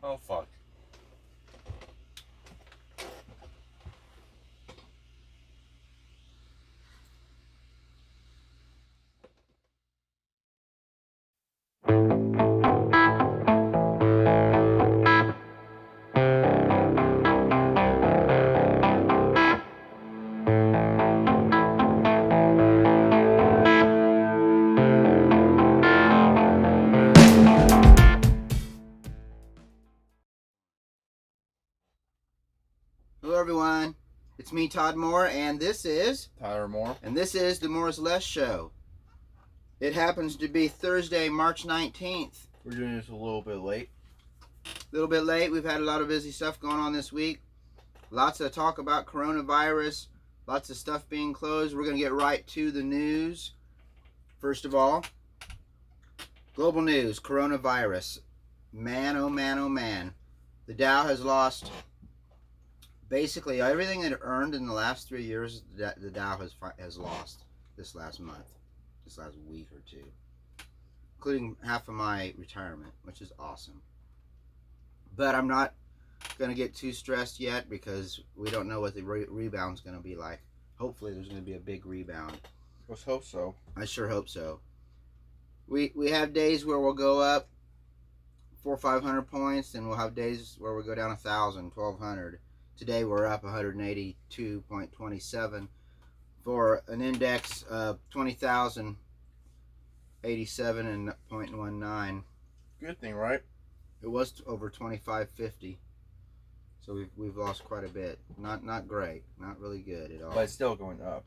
Oh, fuck. Hello, everyone. It's me, Todd Moore, and this is Tyler Moore. the Moore's Less Show. It happens to be Thursday, March 19th. We're doing this a little bit late. A little bit late. We've had a lot of busy stuff going on this week. Lots of talk about coronavirus. Lots of stuff being closed. We're going to get right to the news. First of all, global news, coronavirus. Man, oh man, oh man. The Dow has lost basically everything it earned in the last 3 years. The Dow has lost this last month, this last week or two, including half of my retirement, which is awesome. But I'm not going to get too stressed yet because we don't know what the rebound's going to be like. Hopefully there's going to be a big rebound. Let's hope so. I sure hope so. We have days where we'll go up 400 or 500 points, and we'll have days where we go down 1,000, 1,200. Today we're up 182.27 for an index of 20,087.19. Good thing, right? It was over 2550, so we've lost quite a bit. Not great, not really good at all. But it's still going up.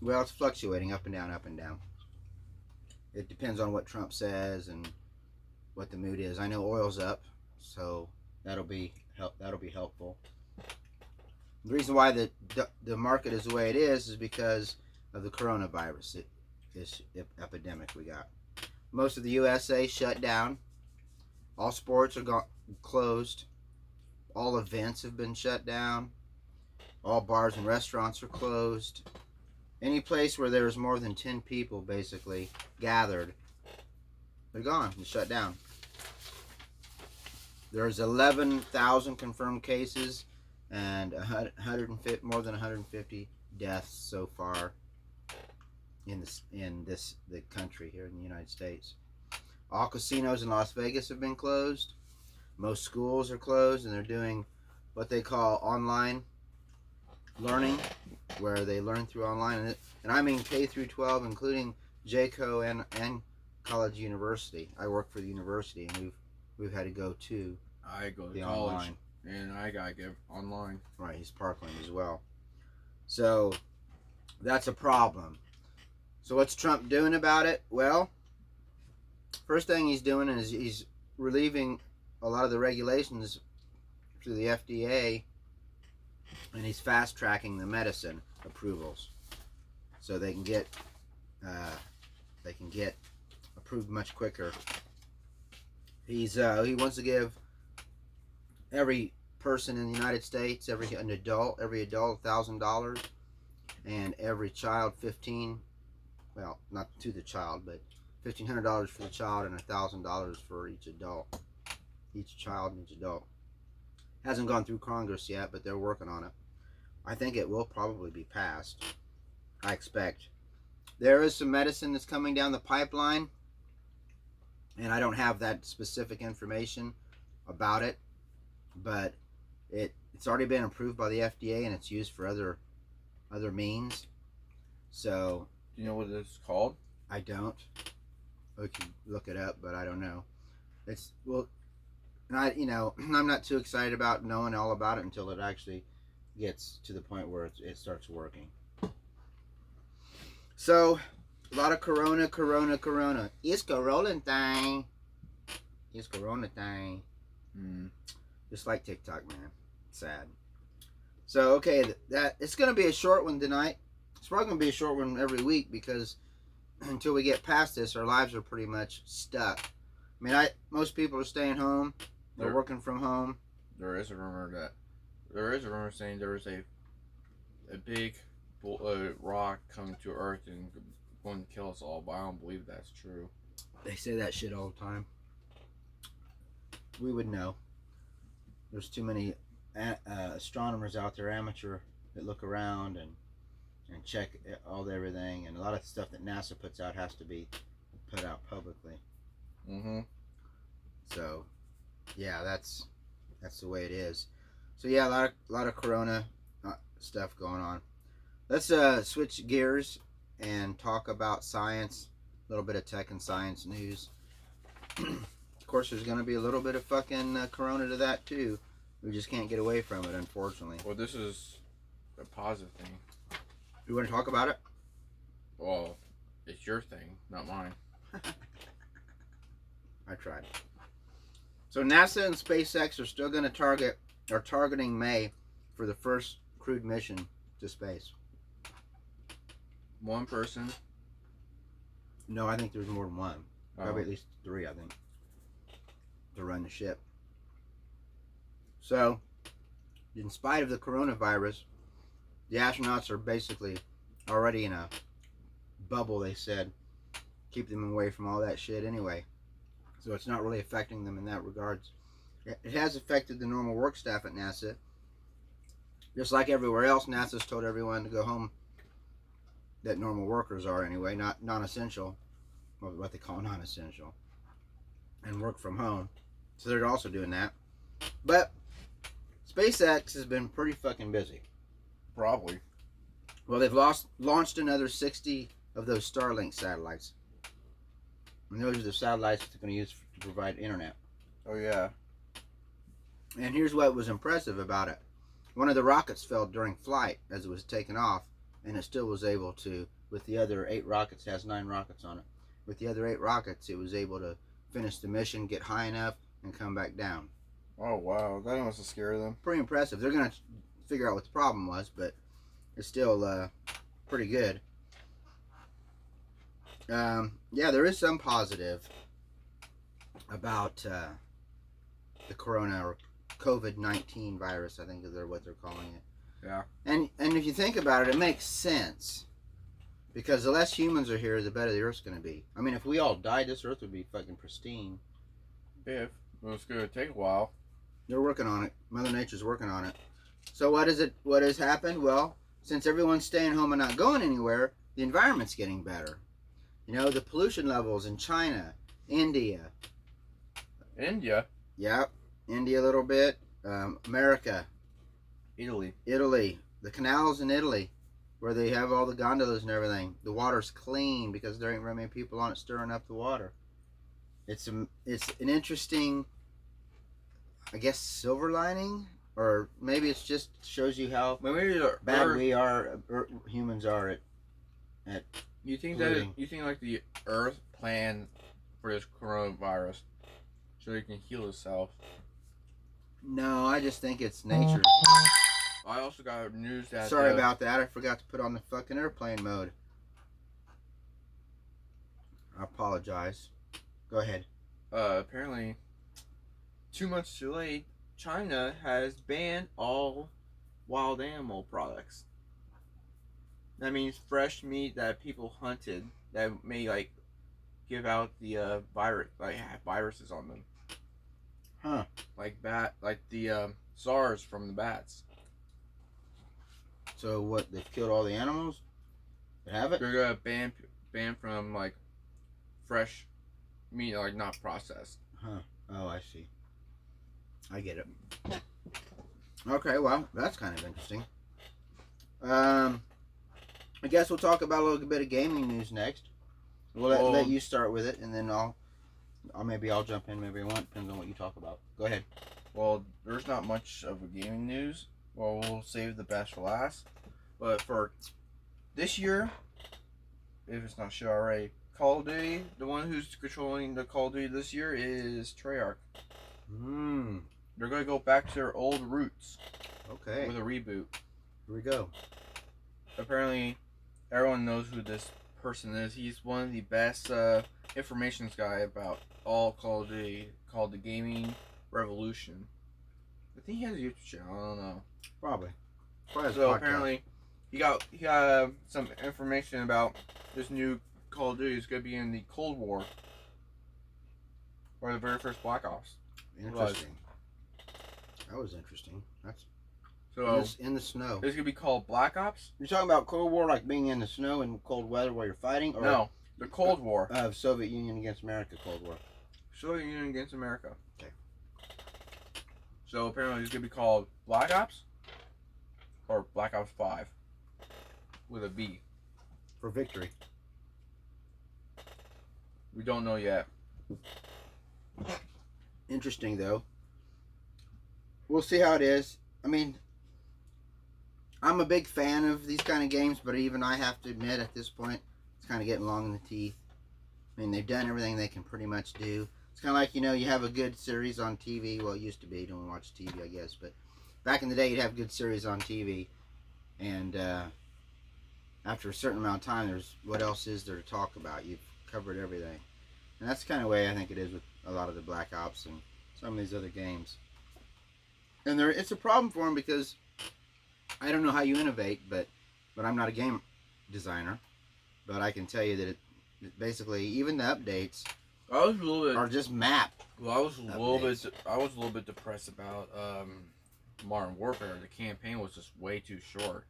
Well, it's fluctuating up and down, up and down. It depends on what Trump says and what the mood is. I know oil's up, so that'll be helpful. The reason why the market is the way it is because of the coronavirus epidemic we got. Most of the USA shut down. All sports are closed. All events have been shut down. All bars and restaurants are closed. Any place where there's more than 10 people basically gathered, they're gone. They're shut down. There's 11,000 confirmed cases and more than 150 deaths so far in the country here in the United States. All casinos in Las Vegas have been closed. Most schools are closed, and they're doing what they call online learning, where they learn through online, and I mean K through 12, including JCO and college university. I work for the university, and we've had to go to I go to the college, online. and I gotta get online. Right, he's Parkland as well. So that's a problem. So what's Trump doing about it? Well, first thing he's doing is he's relieving a lot of the regulations through the FDA, and he's fast tracking the medicine approvals, so they can get approved much quicker. He wants to give every person in the United States, every adult $1,000, and every child $1,500. Well, not to the child, but $1,500 for the child and $1,000 for each adult, each child and each adult. Hasn't gone through Congress yet, but they're working on it. I think it will probably be passed. I expect. There is some medicine that's coming down the pipeline, and I don't have that specific information about it, but it's already been approved by the FDA, and it's used for other means. So, Do you know what it's called? I don't. We can look it up, but I don't know. I'm not too excited about knowing all about it until it actually gets to the point where it starts working. So, a lot of corona. It's corona thing. It's corona thing. Just like TikTok, man. Sad. So, okay, it's going to be a short one tonight. It's probably going to be a short one every week because until we get past this, our lives are pretty much stuck. I mean, most people are staying home. They're working from home. There is a rumor saying there is a big rock coming to Earth and going to kill us all, but I don't believe that's true. They say that shit all the time. we would know. There's too many astronomers out there, amateur, that look around and check everything, and a lot of stuff that NASA puts out has to be put out publicly. Mm-hmm. So, yeah, that's the way it is. So yeah, a lot of Corona stuff going on. Let's switch gears and talk about science. A little bit of tech and science news. Of course, there's going to be a little bit of fucking Corona to that too. We just can't get away from it, unfortunately. Well, this is a positive thing. You want to talk about it? Well, it's your thing, not mine. I tried. So NASA and SpaceX are still going to targeting May for the first crewed mission to space. One person. No, I think there's more than one. Probably Oh. at least 3, I think, to run the ship. So, in spite of the coronavirus, the astronauts are basically already in a bubble, they said. Keep them away from all that shit anyway. So it's not really affecting them in that regards. It has affected the normal work staff at NASA. Just like everywhere else, NASA's told everyone to go home, that normal workers are anyway, not non-essential, what they call non-essential, and work from home. So they're also doing that. But SpaceX has been pretty fucking busy. Probably. Well, they've launched another 60 of those Starlink satellites. And those are the satellites that they're going to use to provide internet. Oh, yeah. And here's what was impressive about it. One of the rockets fell during flight as it was taking off, and it still was able to, with the other 8 rockets, it has 9 rockets on it. With the other 8 rockets, it was able to finish the mission, get high enough, and come back down. Oh, wow. That must have scared them. Pretty impressive. They're going to figure out what the problem was, but it's still pretty good. Yeah, there is some positive about the corona or COVID-19 virus, I think is what they're calling it. Yeah. And if you think about it, it makes sense. Because the less humans are here, the better the Earth's going to be. I mean, if we all died, this Earth would be fucking pristine. If. Well, it's going to take a while. They're working on it. Mother Nature's working on it. So what has happened? Well, since everyone's staying home and not going anywhere, the environment's getting better. You know, the pollution levels in China, India. India? Yep. India a little bit. America. Italy. The canals in Italy, where they have all the gondolas and everything. The water's clean because there ain't very many people on it stirring up the water. It's an interesting, I guess, silver lining, or maybe it's just shows you how bad we are, humans are at You think polluting. you think like the Earth planned for this coronavirus so it can heal itself? No, I just think it's nature. I also got news that Sorry about that. I forgot to put on the fucking airplane mode. I apologize. Go ahead. Apparently 2 months too late, China has banned all wild animal products. That means fresh meat that people hunted that may like give out the virus, like have viruses on them. Huh. Like the SARS from the bats. So what? They've killed all the animals that have it? They're gonna ban from like fresh meat, like not processed. Huh. Oh, I see. I get it. Okay, well, that's kind of interesting. I guess we'll talk about a little bit of gaming news next. We'll let you start with it, and then I'll jump in. Maybe I won't. Depends on what you talk about. Go ahead. Well, there's not much of a gaming news. Well, we'll save the best for last. But for this year, if it's not sure already, Call of Duty, the one who's controlling the Call of Duty this year is Treyarch. They're going to go back to their old roots. Okay. With a reboot. Here we go. Apparently, everyone knows who this person is. He's one of the best information guy about all Call of Duty, called the Gaming Revolution. I think he has a YouTube channel. I don't know. Probably So apparently, he got some information about this new Call of Duty is going to be in the Cold War, or the very first Black Ops. Interesting. That was interesting. That's So in the snow. it's gonna be called Black Ops. You're talking about Cold War, like being in the snow and cold weather while you're fighting, or No, the Cold War. Soviet Union against America, Cold War. Soviet Union against America. Okay. So apparently it's gonna be called Black Ops or Black Ops 5 with a V. For victory. We don't know yet. Interesting though. We'll see how it is. I mean, I'm a big fan of these kind of games, but even I have to admit at this point, it's kind of getting long in the teeth. I mean, they've done everything they can pretty much do. It's kind of like, you have a good series on TV. Well, it used to be. You don't watch TV, I guess. But back in the day, you'd have good series on TV. And after a certain amount of time, what else is there to talk about? You've covered everything. And that's the kind of way I think it is with a lot of the Black Ops and some of these other games. And it's a problem for them because I don't know how you innovate, but I'm not a game designer. But I can tell you that it basically, even the updates I was a little bit. are just map. Well, I was a little bit depressed about Modern Warfare. The campaign was just way too short.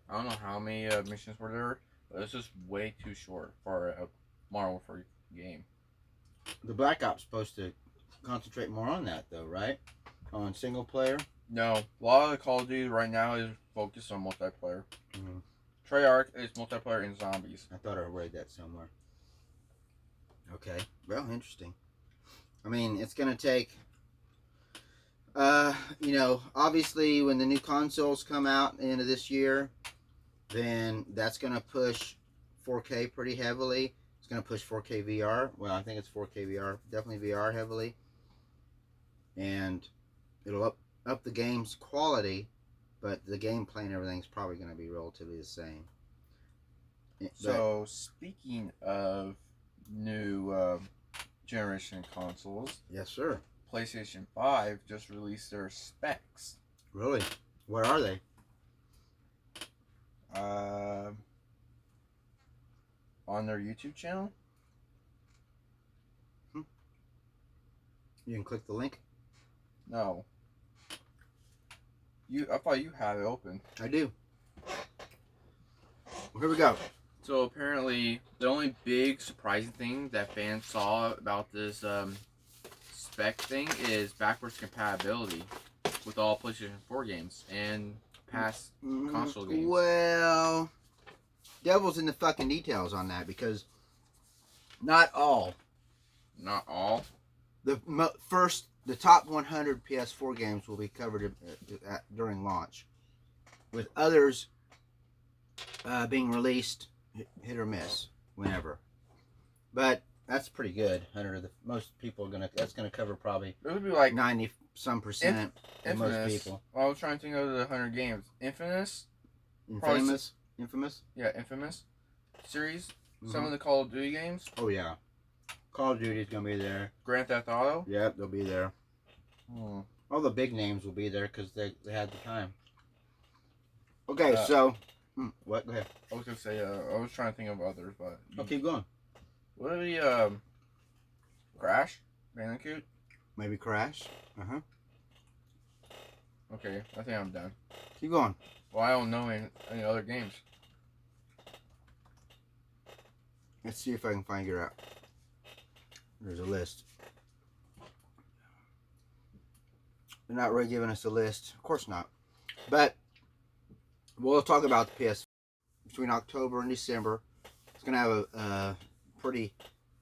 I don't know how many missions were there, but it's just way too short for a Modern Warfare game. The Black Ops supposed to concentrate more on that, though, right? On single player. No, a lot of the Call of Duty right now is focused on multiplayer. Mm-hmm. Treyarch is multiplayer and zombies. I thought I read that somewhere. Okay, well, interesting. I mean, it's gonna take. Obviously, when the new consoles come out at the end of this year, then that's gonna push 4K pretty heavily. It's gonna push 4K VR. Well, I think it's 4K VR, definitely VR heavily, and it'll up the game's quality, but the gameplay and everything's probably going to be relatively the same. So, speaking of new generation consoles, yes, sir. PlayStation 5 just released their specs. Really? Where are they? On their YouTube channel. You can click the link. No. I thought you had it open. I do. Well, here we go. So apparently, the only big surprising thing that fans saw about this spec thing is backwards compatibility with all PlayStation 4 games and past console games. Well, devil's in the fucking details on that because not all. Not all. The top 100 PS4 games will be covered during launch, with others being released hit or miss whenever. But that's pretty good. Most people are that's gonna cover probably It would be like 90 some percent of most people. Well, I was trying to think of the 100 games. Infamous. Infamous. Yeah, Infamous series. Mm-hmm. Some of the Call of Duty games. Oh yeah, Call of Duty is gonna be there. Grand Theft Auto. Yep, they'll be there. Hmm. All the big names will be there because they had the time. Okay, so what? Go ahead. I was gonna say I was trying to think of others, but I'll keep going. What are the Crash Bandicoot? Maybe Crash. Okay, I think I'm done. Keep going. Well, I don't know any other games. Let's see if I can find it out. There's a list. They're not really giving us a list. Of course not. But we'll talk about the PS between October and December. It's going to have a pretty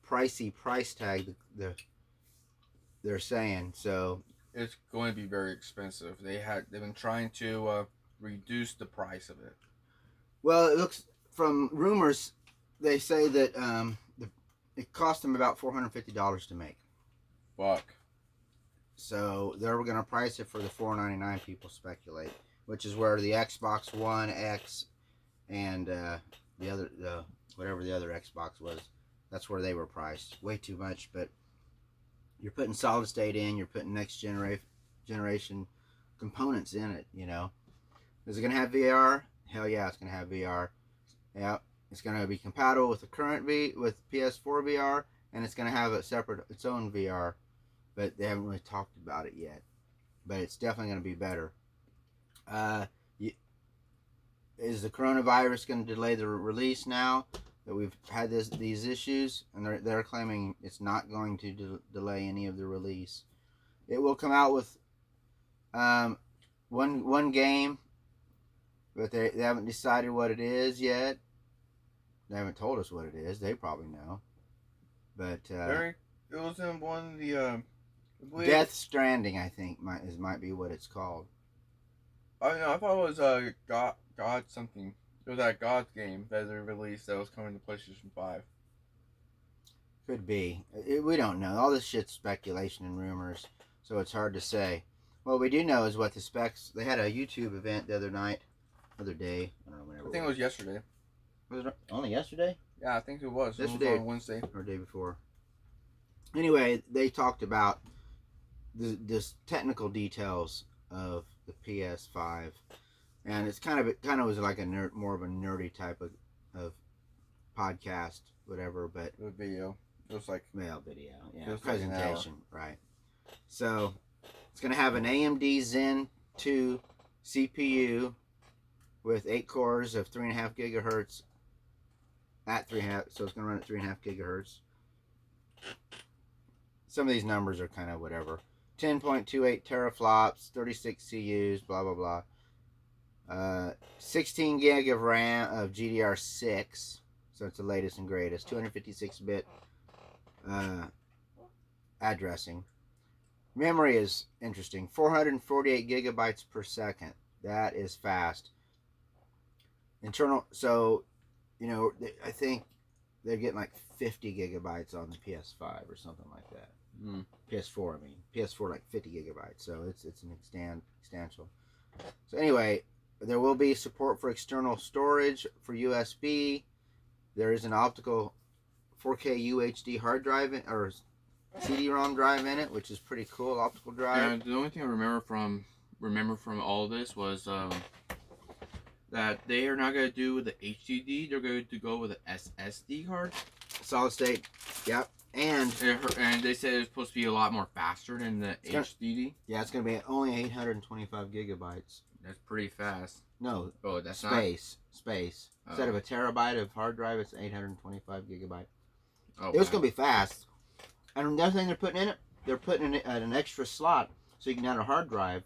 pricey price tag, they're saying. So It's going to be very expensive. They've been trying to reduce the price of it. Well, it looks from rumors, they say that it cost them about $450 to make. Fuck. So they're going to price it for the $499 people speculate, which is where the Xbox One X and whatever the other Xbox was, that's where they were priced. Way too much, but you're putting solid state in, you're putting next generation components in it, Is it going to have VR? Hell yeah, it's going to have VR. Yeah, it's going to be compatible with the current with PS4 VR, and it's going to have its own VR but they haven't really talked about it yet. But it's definitely going to be better. Is the coronavirus going to delay the release now that we've had these issues? And they're claiming it's not going to delay any of the release. It will come out with one game, but they haven't decided what it is yet. They haven't told us what it is. They probably know. But it was in one of the Death Stranding, I think, might be what it's called. I know. I thought it was God something. It was that God's game that they released that was coming to PlayStation 5. Could be. We don't know. All this shit's speculation and rumors, so it's hard to say. What we do know is what the specs. They had a YouTube event the other day. I don't know whenever. I think it was yesterday. Was it only yesterday? Yeah, I think it was. Yesterday, it was on Wednesday or the day before. Anyway, they talked about the technical details of the PS5, and it kind of was like more of a nerdy type of podcast, whatever. But the video, it was like video, yeah, like presentation, right? So it's gonna have an AMD Zen 2 CPU with 8 cores of 3.5 gigahertz at 3.5, so it's gonna run at 3.5 gigahertz. Some of these numbers are kind of whatever. 10.28 teraflops, 36 CUs, blah blah blah. 16 gig of RAM of GDR6, so it's the latest and greatest. 256-bit addressing. Memory is interesting. 448 gigabytes per second. That is fast. Internal, so I think they're getting like 50 gigabytes on the PS5 or something like that. PS4, I mean. PS4 like 50 gigabytes, so it's an substantial. So anyway, there will be support for external storage for USB. There is an optical 4K UHD hard drive or CD-ROM drive in it, which is pretty cool. Optical drive. And the only thing I remember from all this was that they are not going to do with the HDD. They're going to go with an SSD card. Solid state. Yep. And they said it's supposed to be a lot more faster than the HDD. Yeah, it's going to be only 825 gigabytes. That's pretty fast. No. Oh, that's space. Instead of a terabyte of hard drive, it's 825 gigabyte. Oh, it was going to be fast. And another thing they're putting in it, they're putting in an extra slot so you can add a hard drive,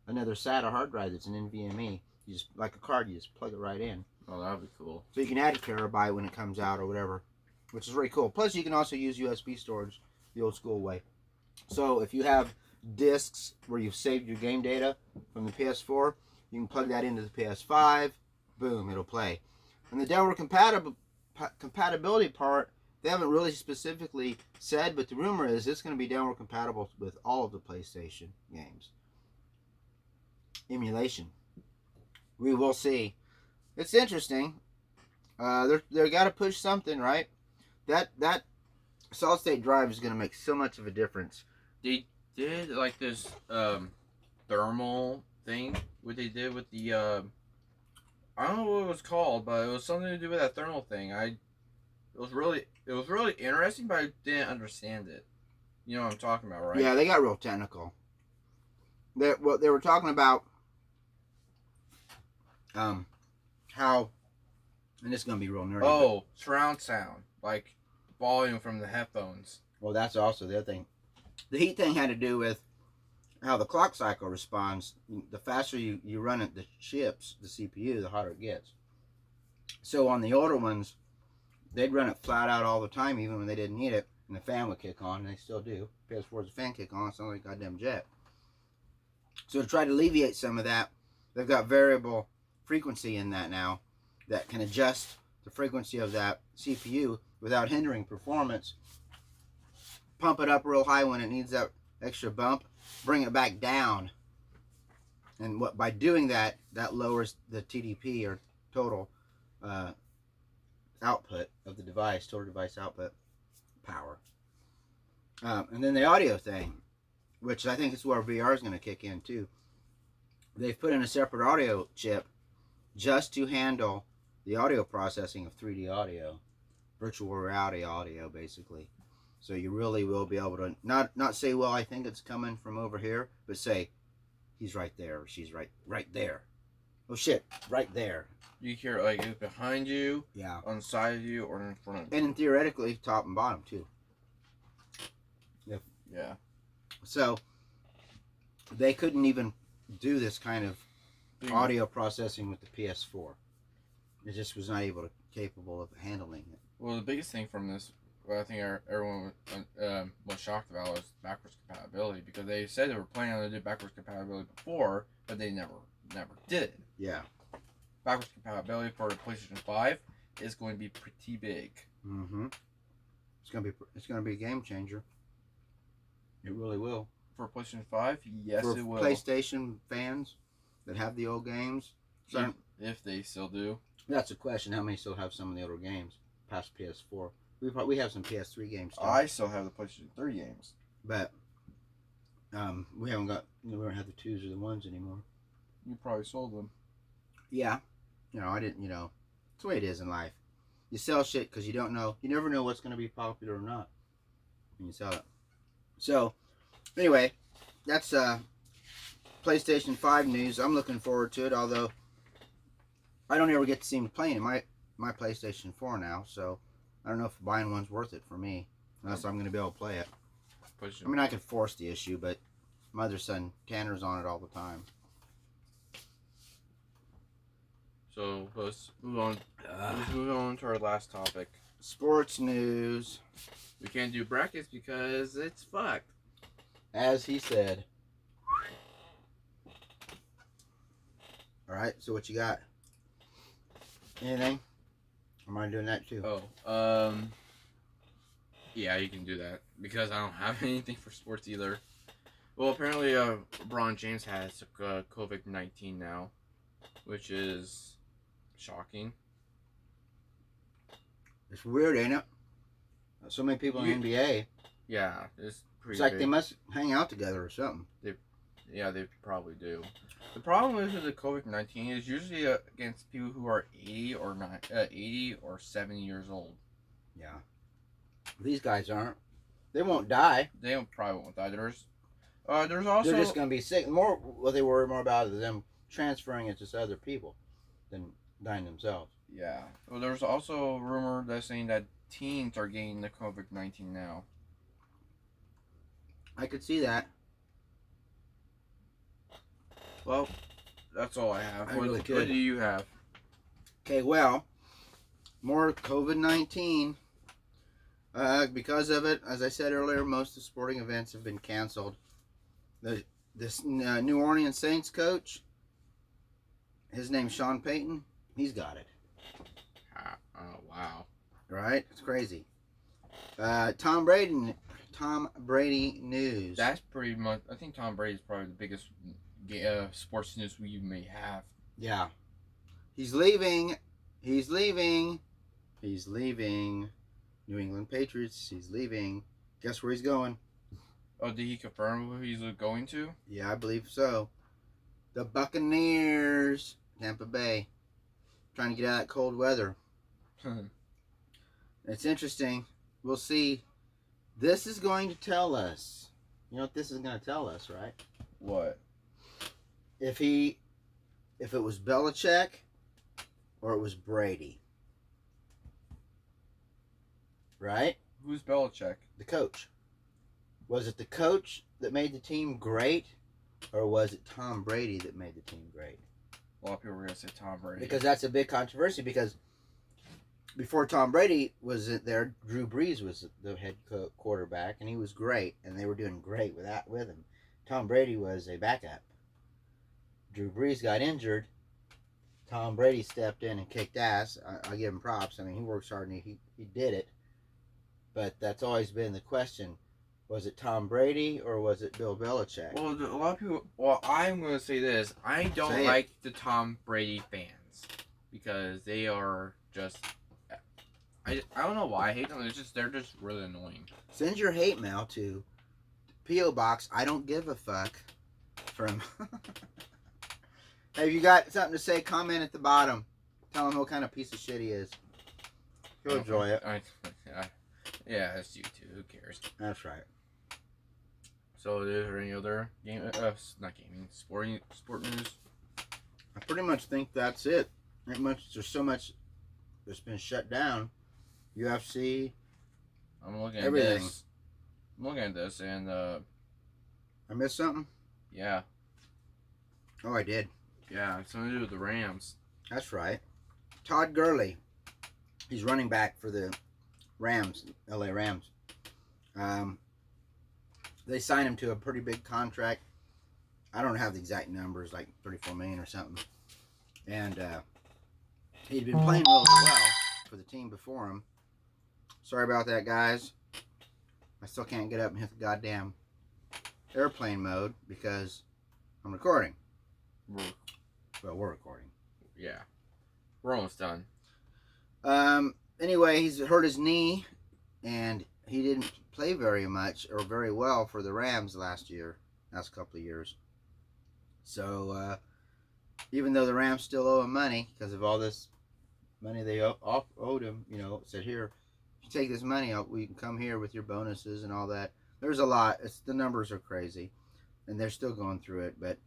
another SATA hard drive that's an NVMe. You just, like a card, you just plug it right in. Oh, that would be cool. So you can add a terabyte when it comes out or whatever, which is really cool. Plus, you can also use USB storage the old school way. So if you have discs where you've saved your game data from the PS4, you can plug that into the PS5. Boom, it'll play. And the downward compatibility part, they haven't really specifically said, but the rumor is it's going to be downward compatible with all of the PlayStation games. Emulation. We will see. It's interesting. They're got to push something, right? That solid state drive is going to make so much of a difference. They did like this thermal thing. What they did with the I don't know what it was called, but it was something to do with that thermal thing. It was really interesting, but I didn't understand it. You know what I'm talking about, right? Yeah, they got real technical. They were talking about how, and this is going to be real nerdy. Oh, surround sound, like volume from the headphones. Well, that's also the other thing. The heat thing had to do with how the clock cycle responds. The faster you run it, the chips, the CPU, the hotter it gets. So on the older ones, they'd run it flat out all the time, even when they didn't need it, and the fan would kick on, and they still do. PS4's a fan kick on, it sounds like a goddamn jet. So to try to alleviate some of that, they've got variable frequency in that now that can adjust the frequency of that CPU without hindering performance. Pump it up real high when it needs that extra bump, bring it back down, and by doing that, that lowers the TDP, or total output of the device, total device output power. And then the audio thing, which I think is where VR is going to kick in too. They've put in a separate audio chip just to handle the audio processing of 3D audio, virtual reality audio, basically. So you really will be able to not say, well, I think it's coming from over here, but say, he's right there, or she's right there. Oh shit, right there. You hear like it's behind you, Yeah. on the side of you, or in front of you. And theoretically, top and bottom too. Yeah. So they couldn't even do this kind of Dude, audio processing with the PS4. It just was not capable of handling it. Well, the biggest thing from this, what I think everyone was shocked about, was backwards compatibility, because they said they were planning on doing backwards compatibility before, but they never did it. Yeah. Backwards compatibility for the PlayStation 5 is going to be pretty big. Mm-hmm. It's gonna be a game changer. It really will. For PlayStation 5, yes, For it will. PlayStation fans that have the old games, If they still do. that's a question. How many still have some of the older games past PS4? We have some PS3 games too. I still have the PlayStation 3 games. But we haven't got. We don't have the 2s or the 1s anymore. You probably sold them. Yeah. I didn't. It's the way it is in life. You sell shit because you don't know. You never know what's going to be popular or not when you sell it. So, anyway, that's PlayStation 5 news. I'm looking forward to it, although I don't ever get to see me playing my PlayStation 4 now, so I don't know if buying one's worth it for me, unless I'm going to be able to play it. I mean, I could force the issue, but my other son, Tanner's on it all the time. So let's move on. Let's move on to our last topic. Sports news. We can't do brackets because it's fucked. As he said. All right, so what you got? Anything? Or am I doing that too? Oh, yeah, you can do that because I don't have anything for sports either. Well, apparently, LeBron James has COVID-19 now, which is shocking. It's weird, ain't it? So many people in the NBA. Yeah, it's pretty. It's like big. they must hang out together or something. Yeah, they probably do. The problem is with the COVID-19 is usually against people who are 80 or 70 years old. Yeah. These guys aren't. They won't die. They probably won't die. There's also They're just going to be sick. What they worry more about is them transferring it to other people than dying themselves. Yeah. Well, there's also a rumor that's saying that teens are getting the COVID-19 now. I could see that. Well, that's all I have. I What really what could. do you have? Okay, well, more COVID-19. Because of it, as I said earlier, most of the sporting events have been canceled. This New Orleans Saints coach, his name's Sean Payton, he's got it. Oh, wow. Right? It's crazy. Tom Brady news. That's pretty much. I think Tom Brady is probably the biggest sports news we may have. Yeah. He's leaving. He's leaving. He's leaving. New England Patriots. He's leaving. Guess where he's going? Oh, did he confirm who he's going to? Yeah, I believe so. The Buccaneers. Tampa Bay. Trying to get out of that cold weather. It's interesting. We'll see. This is going to tell us. You know what this is going to tell us, right? What? If it was Belichick or it was Brady. Right? Who's Belichick? The coach. Was it the coach that made the team great, or was it Tom Brady that made the team great? A lot of people were going to say Tom Brady. Because that's a big controversy, because before Tom Brady was there, Drew Brees was the head quarterback, and he was great, and they were doing great with him. Tom Brady was a backup. Drew Brees got injured. Tom Brady stepped in and kicked ass. I give him props. I mean, he works hard, and he did it. But that's always been the question. Was it Tom Brady or was it Bill Belichick? Well, a lot of people. Well, I'm going to say this. I don't like the Tom Brady fans because they are just. I don't know why I hate them. They're just really annoying. Send your hate mail to P.O. Box. I don't give a fuck. From. Hey, if you got something to say, comment at the bottom. Tell him what kind of piece of shit he is. He'll enjoy it. Yeah, it's you too. Who cares? That's right. So, is there any other game? Not gaming, sport news? I pretty much think that's it. Not much. There's so much that's been shut down. UFC, I'm looking at everything. this. I'm looking at this, and I missed something? yeah, Oh, I did. yeah, it's something to do with the Rams. That's right. Todd Gurley. He's running back for the Rams, LA Rams. They signed him to a pretty big contract. I don't have the exact numbers, like $34 million or something. And he'd been playing really well for the team before him. Sorry about that, guys. I still can't get up and hit the goddamn airplane mode because I'm recording. Well, we're recording. Yeah, we're almost done. Anyway, he's hurt his knee, and he didn't play very much or very well for the Rams last couple of years. So, even though the Rams still owe him money because of all this money they owed him, it said here, if you take this money out, we can come here with your bonuses and all that. There's a lot. The numbers are crazy, and they're still going through it. But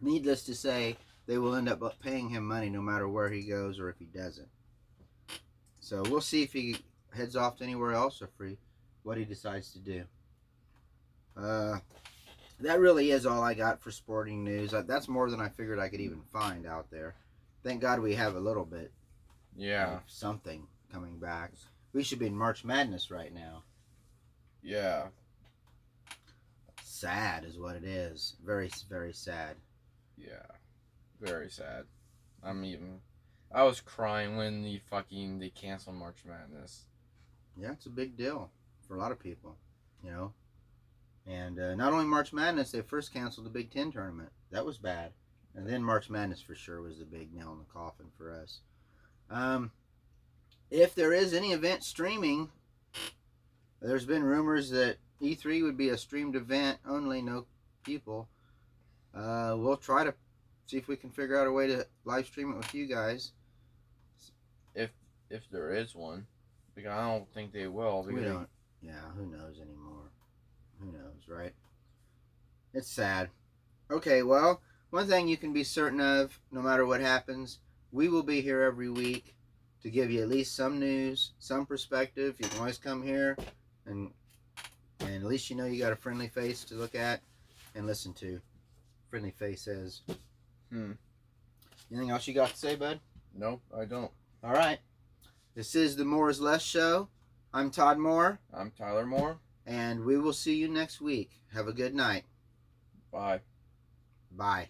needless to say, they will end up paying him money no matter where he goes or if he doesn't. So we'll see if he heads off to anywhere else or what he decides to do. That really is all I got for sporting news. That's more than I figured I could even find out there. Thank God we have a little bit Yeah, of something coming back. We should be in March Madness right now. yeah. Sad is what it is. Very, very sad. Yeah, very sad. I was crying when they canceled March Madness. Yeah, it's a big deal for a lot of people, And not only March Madness, they first canceled the Big Ten tournament. That was bad. And then March Madness for sure was the big nail in the coffin for us. If there is any event streaming, there's been rumors that E3 would be a streamed event only, no people. We'll try to see if we can figure out a way to live stream it with you guys. If there is one, because I don't think they will. We don't. Yeah, who knows anymore? Who knows, right? It's sad. Okay, well, one thing you can be certain of, no matter what happens, we will be here every week to give you at least some news, some perspective. You can always come here, and at least you know you got a friendly face to look at and listen to. Friendly face says. Anything else you got to say, bud? Nope, I don't. All right. This is the More is Less show. I'm Todd Moore. I'm Tyler Moore. And we will see you next week. Have a good night. Bye. Bye.